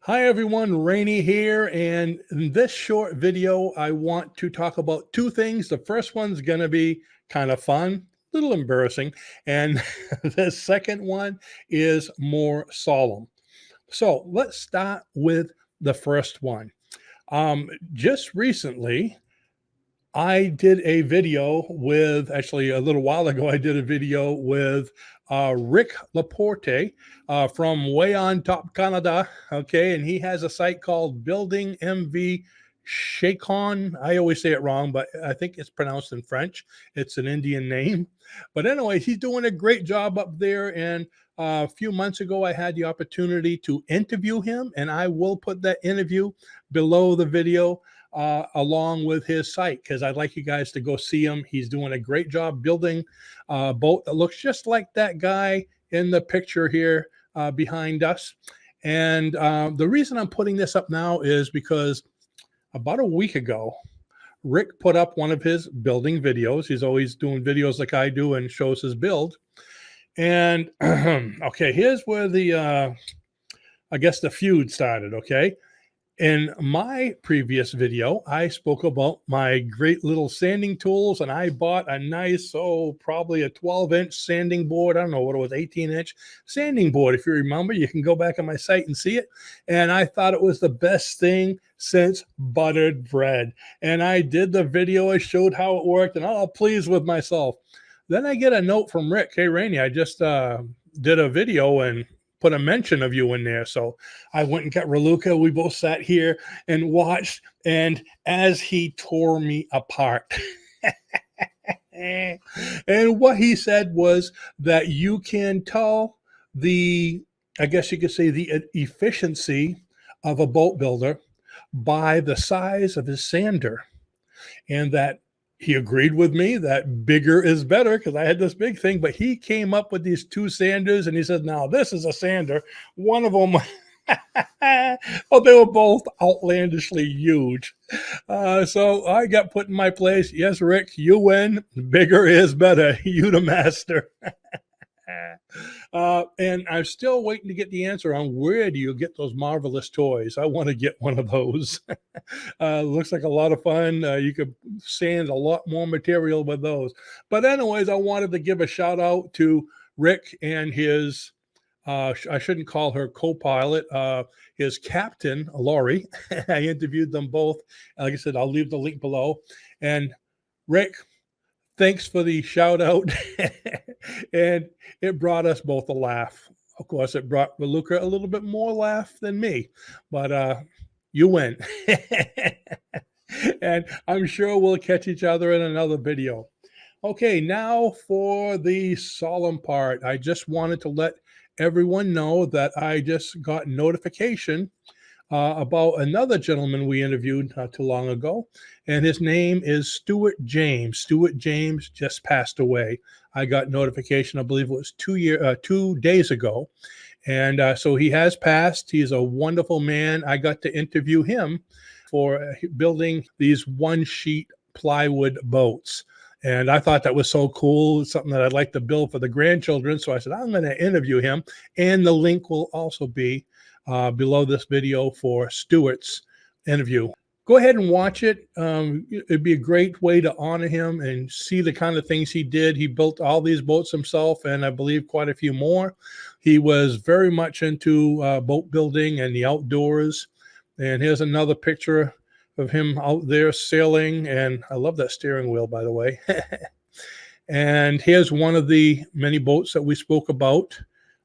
Hi everyone, Rainey here, and in this short video, I want to talk about two things. The first one's going to be kind of fun, a little embarrassing, and the second one is more solemn. So let's start with the first one. Just recently, I did a video with, actually a little while ago, I did a video with Rick Laporte from way on top Canada. Okay. And he has a site called Building MV Shakon. I always say it wrong, but I think it's pronounced in French. It's an Indian name. But anyways, he's doing a great job up there. And a few months ago, I had the opportunity to interview him, and I will put that interview below the video along with his site, because I'd like you guys to go see him. He's doing a great job building a boat that looks just like that guy in the picture here behind us. And the reason I'm putting this up now is because about a week ago, Rick put up one of his building videos. He's always doing videos like I do and shows his build. And okay, here's where I guess the feud started. Okay. In my previous video, I spoke about my great little sanding tools, and I bought a nice, probably a 12-inch sanding board. I don't know what it was, 18-inch sanding board. If you remember, you can go back on my site and see it. And I thought it was the best thing since buttered bread. And I did the video. I showed how it worked, and all pleased with myself. Then I get a note from Rick. Hey, Rainey, I just did a video and put a mention of you in there. So I went and got Raluca. We both sat here and watched. And as he tore me apart, and what he said was that you can tell I guess you could say, the efficiency of a boat builder by the size of his sander. And that he agreed with me that bigger is better, because I had this big thing, but he came up with these two sanders and he said, now this is a sander. One of them, well, they were both outlandishly huge. So I got put in my place. Yes, Rick, you win. Bigger is better. You the master. And I'm still waiting to get the answer on where do you get those marvelous toys. I want to get one of those. Looks like a lot of fun. You could sand a lot more material with those. But anyways, I wanted to give a shout out to Rick and his, I shouldn't call her co-pilot, his captain, Laurie. I interviewed them both. Like I said, I'll leave the link below. And Rick, thanks for the shout out. And it brought us both a laugh. Of course, it brought Raluca a little bit more laugh than me, but you win. And I'm sure we'll catch each other in another video. Okay, now for the solemn part. I just wanted to let everyone know that I just got notification about another gentleman we interviewed not too long ago, and his name is Stuart James. Stuart James just passed away. I got notification, I believe it was 2 days ago, and so he has passed. He's a wonderful man. I got to interview him for building these one-sheet plywood boats. And I thought that was so cool. It's something that I'd like to build for the grandchildren. So I said, I'm going to interview him. And the link will also be below this video for Stuart's interview. Go ahead and watch it. It'd be a great way to honor him and see the kind of things he did. He built all these boats himself, and I believe quite a few more. He was very much into boat building and the outdoors. And here's another picture of him out there sailing. And I love that steering wheel, by the way. And here's one of the many boats that we spoke about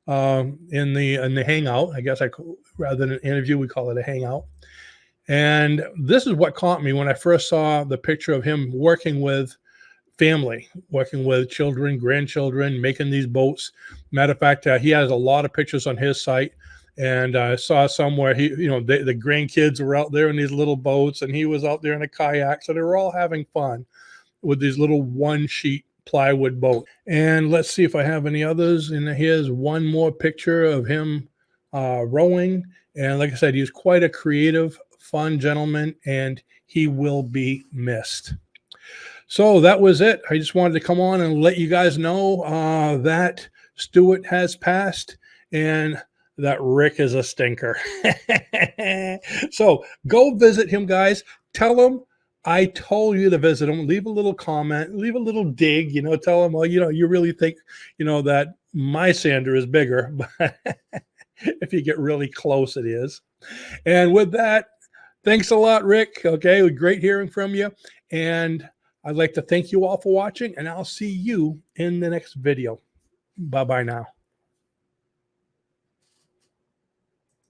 in the hangout. I guess rather than an interview, we call it a hangout. And this is what caught me when I first saw the picture of him working with family, working with children, grandchildren, making these boats. Matter of fact, he has a lot of pictures on his site. And I saw somewhere the grandkids were out there in these little boats, and he was out there in a kayak. So they were all having fun with these little one-sheet plywood boat. And let's see if I have any others. And here's one more picture of him rowing. And like I said, he's quite a creative, fun gentleman, and he will be missed. So that was it. I just wanted to come on and let you guys know that Stuart has passed. And that Rick is a stinker. So go visit him, guys. Tell him I told you to visit him. Leave a little comment, leave a little dig, tell him, well, you really think, that my sander is bigger, but if you get really close, it is. And with that, thanks a lot, Rick. Okay, great hearing from you. And I'd like to thank you all for watching, and I'll see you in the next video. Bye-bye now.